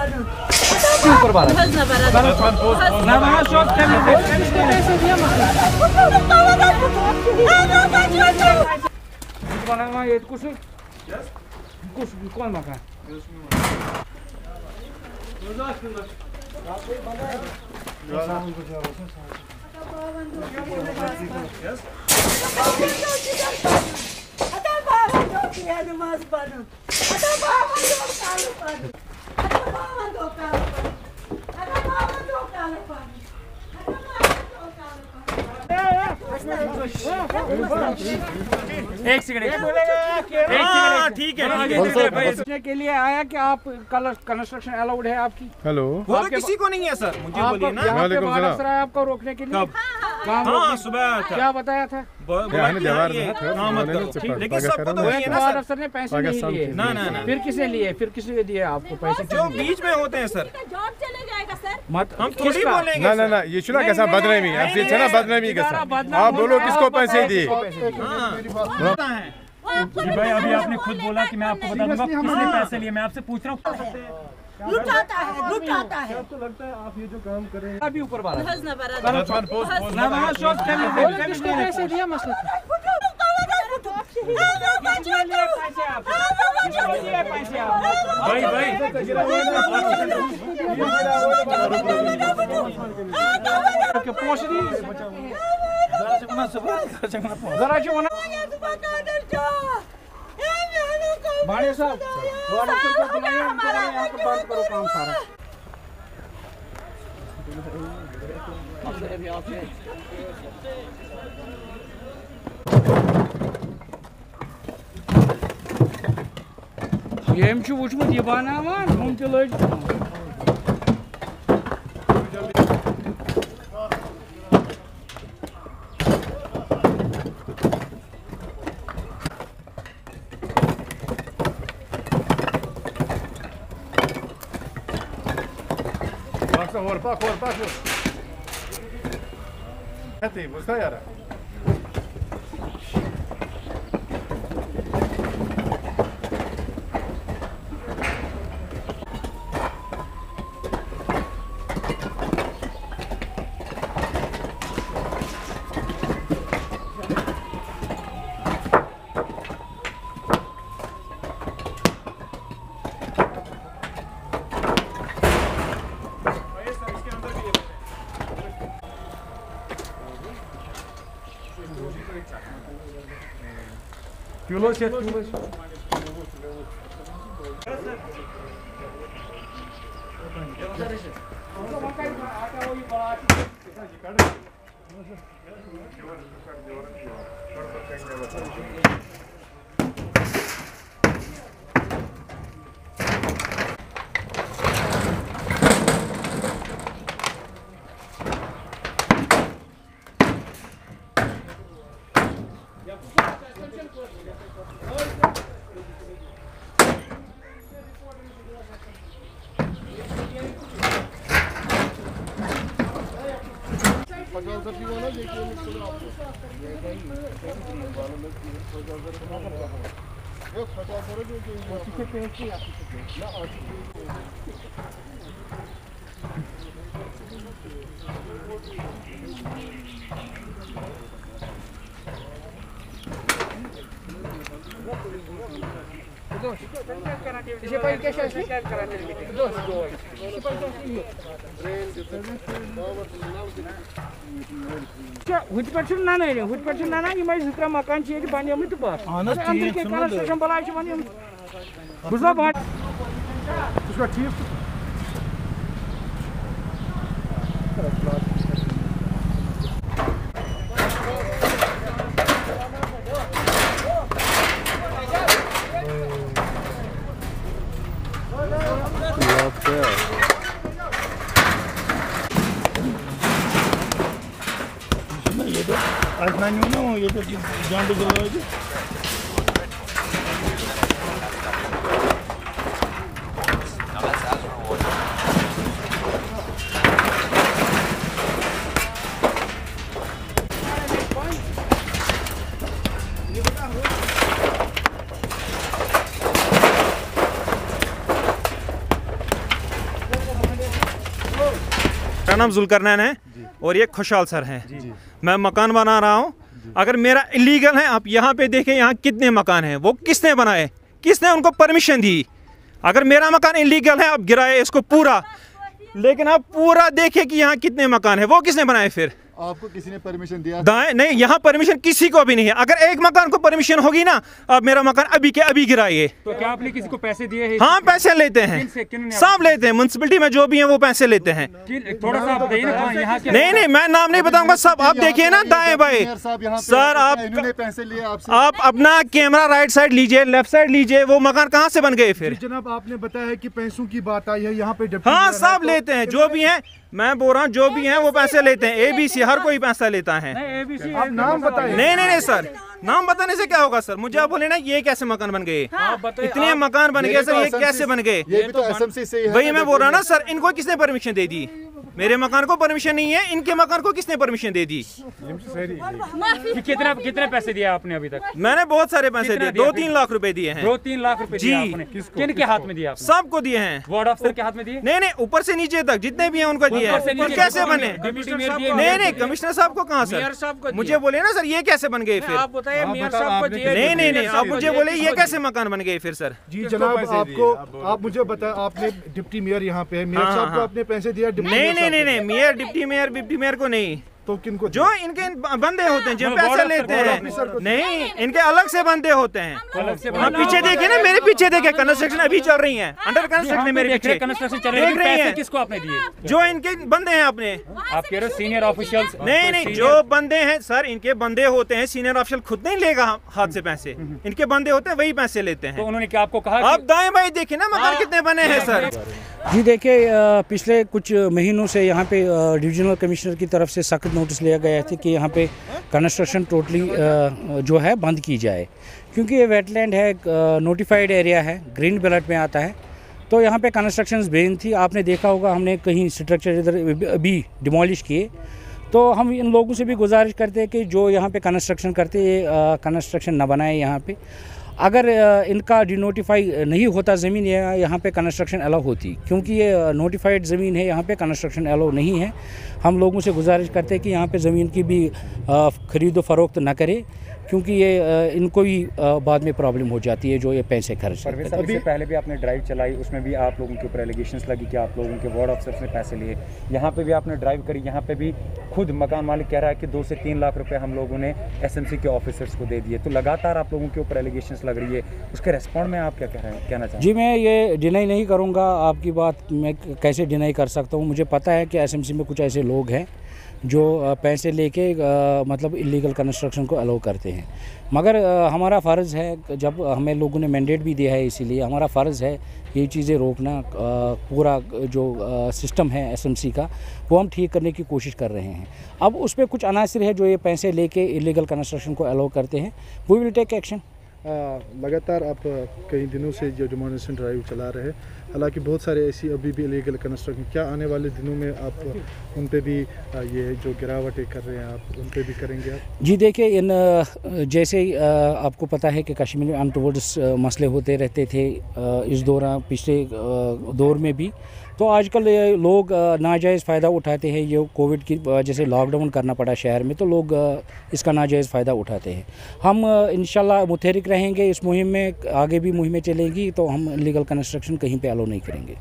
ऊपर वाला कौन मकान एक सेकंड ठीक है पूछने के लिए आया कि आप कंस्ट्रक्शन अलाउड है आपकी। हेलो वो तो किसी को नहीं है सर, मुझे बोलिए ना। सर आपको रोकने के लिए हाँ सुबह क्या बताया था लेकिन सबको तो अफसर ने पैसे नहीं लिए ना फिर किसने लिए फिर किसने दिए आपको पैसे जो बीच में होते हैं सर जॉब चले जाएगा सर मत हम थोड़ी बोलेंगे ना ये चुना कैसा बदनामी आपसे चना बदनामी कैसा आप बोलो किसको पैसे दिए जी भाई अभी आपने खुद बोला कि मैं आपको बता दूंगा किसने पैसे लिए, मैं आपसे पूछ रहा हूँ लुटाता है आपको लगता है आप ये जो काम कर रहे हैं अभी ऊपर वाला पैसे दिया मसला भाड़े साहब बंद करो काम सारा ये वुचमुत यह बनावान हम तह लग Horpak. Hadi, busca yara. Kilos ya, kilos. नाना ये जिक्र मकान बने कंस्ट्रक्शन बलाय बने ठीक आज ना ये तो जान दे मेरा नाम जुल्करनैन है और ये खुशहाल सर है। मैं मकान बना रहा हूँ। अगर मेरा इलीगल है, आप यहाँ पे देखें यहाँ कितने मकान हैं, वो किसने बनाए, किसने उनको परमिशन दी। अगर मेरा मकान इलीगल है, आप गिराए इसको पूरा, लेकिन आप पूरा देखें कि यहाँ कितने मकान है, वो किसने बनाए। फिर आपको किसी ने परमिशन दिया? नहीं, यहाँ परमिशन किसी को भी नहीं है। अगर एक मकान को परमिशन होगी ना, आप मेरा मकान अभी के अभी गिराइए। तो क्या आपने किसी को पैसे दिए हैं? हाँ, पैसे लेते हैं, सब लेते हैं। म्युनिसिपैलिटी में जो भी है वो पैसे लेते हैं। थोड़ा सा आप बताइए ना यहाँ के। नहीं, मैं नाम नहीं बताऊंगा, सब आप देखिए ना दाएं बाएं। सर आप अपना कैमरा राइट साइड लीजिए, लेफ्ट साइड लीजिए, वो मकान कहाँ से बन गए फिर? जनाब, आपने बताया है कि पैसों की बात आई है यहाँ पे। हाँ, सब लेते हैं, जो भी है, मैं बोल रहा हूँ जो भी है वो पैसे लेते हैं। ABC हर कोई पैसा लेता है। आप नाम बताइए। नहीं सर, नाम बताने से क्या होगा सर? मुझे आप बोले ना ये कैसे मकान बन गए, इतने मकान बन गए सर, ये कैसे बन गए? ये भी तो SMC से ही है। वही मैं बोल रहा हूँ ना सर, इनको किसने परमिशन दे दी? मेरे मकान को परमिशन नहीं है, इनके मकान को किसने परमिशन दे दी? कितने पैसे दिए आपने अभी तक? मैंने बहुत सारे पैसे दिए, 2-3 लाख रुपए दिए हैं। 2-3 लाख रुपए जी। किन के हाथ में दिया? सबको दिए हैं। वार्ड ऑफिसर के हाथ में दिए? नहीं, ऊपर से नीचे तक जितने भी हैं उनको दिए हैं। कैसे बने? नहीं, कमिश्नर साहब को कहाँ सर? मुझे बोले ना सर, ये कैसे बन गए फिर? आप बताइए मेयर साहब को दिए? नहीं, आप मुझे बोले ये कैसे मकान बन गए फिर सर? जी जनाब, आप मुझे बताएं, आपने डिप्टी मेयर यहाँ पे है, मेयर साहब को आपने पैसे दिया? नहीं, मेयर डिप्टी मेयर को नहीं। तो किनको? जो इनके बंदे होते हैं, जो पैसे लेते हैं। नहीं, इनके अलग से बंदे होते हैं। आप पीछे देखिए ना, मेरे पीछे देखिए, कंस्ट्रक्शन अभी चल रही है, अंडर कंस्ट्रक्शन है मेरे पीछे, कंस्ट्रक्शन चल रही है। पैसे किसको आपने दिए? जो इनके बंदे हैं अपने। आप कह रहे हो सीनियर ऑफिशियल्स? नहीं, जो बंदे हैं सर, इनके बंदे होते हैं। सीनियर ऑफिशियल खुद नहीं लेगा हाथ से पैसे, इनके बंदे होते हैं, वही पैसे लेते हैं। तो उन्होंने क्या आपको कहा? आप दाएं बाएं देखिए ना, मकान कितने बने हैं सर। जी देखिए, पिछले कुछ महीनों से यहाँ पे डिविजनल कमिश्नर की तरफ से सख्त नोटिस लिया गया था कि यहाँ पे कंस्ट्रक्शन टोटली जो है बंद की जाए, क्योंकि ये वेटलैंड है, नोटिफाइड एरिया है, ग्रीन बेल्ट में आता है। तो यहाँ पे कंस्ट्रक्शंस बैन थी। आपने देखा होगा, हमने कहीं स्ट्रक्चर इधर अभी डिमोलिश किए। तो हम इन लोगों से भी गुजारिश करते हैं कि जो यहाँ पे कंस्ट्रक्शन करते हैं, कंस्ट्रक्शन न बनाए यहाँ पे। अगर इनका डिनोटिफाई नहीं होता ज़मीन, यहाँ पे कंस्ट्रक्शन अलाउ होती, क्योंकि ये नोटिफाइड ज़मीन है, यहाँ पे कंस्ट्रक्शन अलाउ नहीं है। हम लोगों से गुजारिश करते हैं कि यहाँ पे ज़मीन की भी ख़रीदो फरोख्त ना करें, क्योंकि ये इनको ही बाद में प्रॉब्लम हो जाती है जो ये पैसे खर्च करते हैं। अभी पहले भी आपने ड्राइव चलाई, उसमें भी आप लोगों के ऊपर एलिगेशंस लगी कि आप लोगों के वार्ड ऑफिसर्स ने पैसे लिए। यहाँ पे भी आपने ड्राइव करी, यहाँ पे भी खुद मकान मालिक कह रहा है कि 2 से 3 लाख रुपए हम लोगों ने SMC के ऑफिसर्स को दे दिए। तो लगातार आप लोगों के ऊपर एलिगेशंस लग रही है, उसके रेस्पॉन्ड में आप क्या कहना चाहें? जी, मैं ये डिनाई नहीं करूँगा, आपकी बात मैं कैसे डिनाई कर सकता हूँ। मुझे पता है कि SMC में कुछ ऐसे लोग हैं जो पैसे लेके मतलब इलीगल कंस्ट्रक्शन को अलाउ करते हैं। मगर हमारा फ़र्ज़ है, जब हमें लोगों ने मैंडेट भी दिया है, इसीलिए हमारा फ़र्ज़ है ये चीज़ें रोकना। पूरा जो सिस्टम है SMC का, वो हम ठीक करने की कोशिश कर रहे हैं। अब उस पर कुछ अनासर है जो ये पैसे लेके इलीगल कंस्ट्रक्शन को अलाउ करते हैं। We will take action. लगातार आप कई दिनों से जो डेमोनेशन ड्राइव चला रहे हैं, हालांकि बहुत सारे ऐसी अभी भी इलीगल कंस्ट्रक्शन, क्या आने वाले दिनों में आप उन पे भी ये जो गिरावट कर रहे हैं आप उन पे भी करेंगे आप? जी देखिए, इन जैसे आपको पता है कि कश्मीर में अनटोवर्ड्स मसले होते रहते थे इस दौरान, पिछले दौर में भी। तो आजकल लोग नाजायज़ फ़ायदा उठाते हैं। ये कोविड की जैसे लॉकडाउन करना पड़ा शहर में, तो लोग इसका नाजायज़ फ़ायदा उठाते हैं। हम इंशाल्लाह मुतहरिक रहेंगे इस मुहिम में, आगे भी मुहिमें चलेंगी, तो हम इलीगल कंस्ट्रक्शन कहीं पे अलाउ नहीं करेंगे।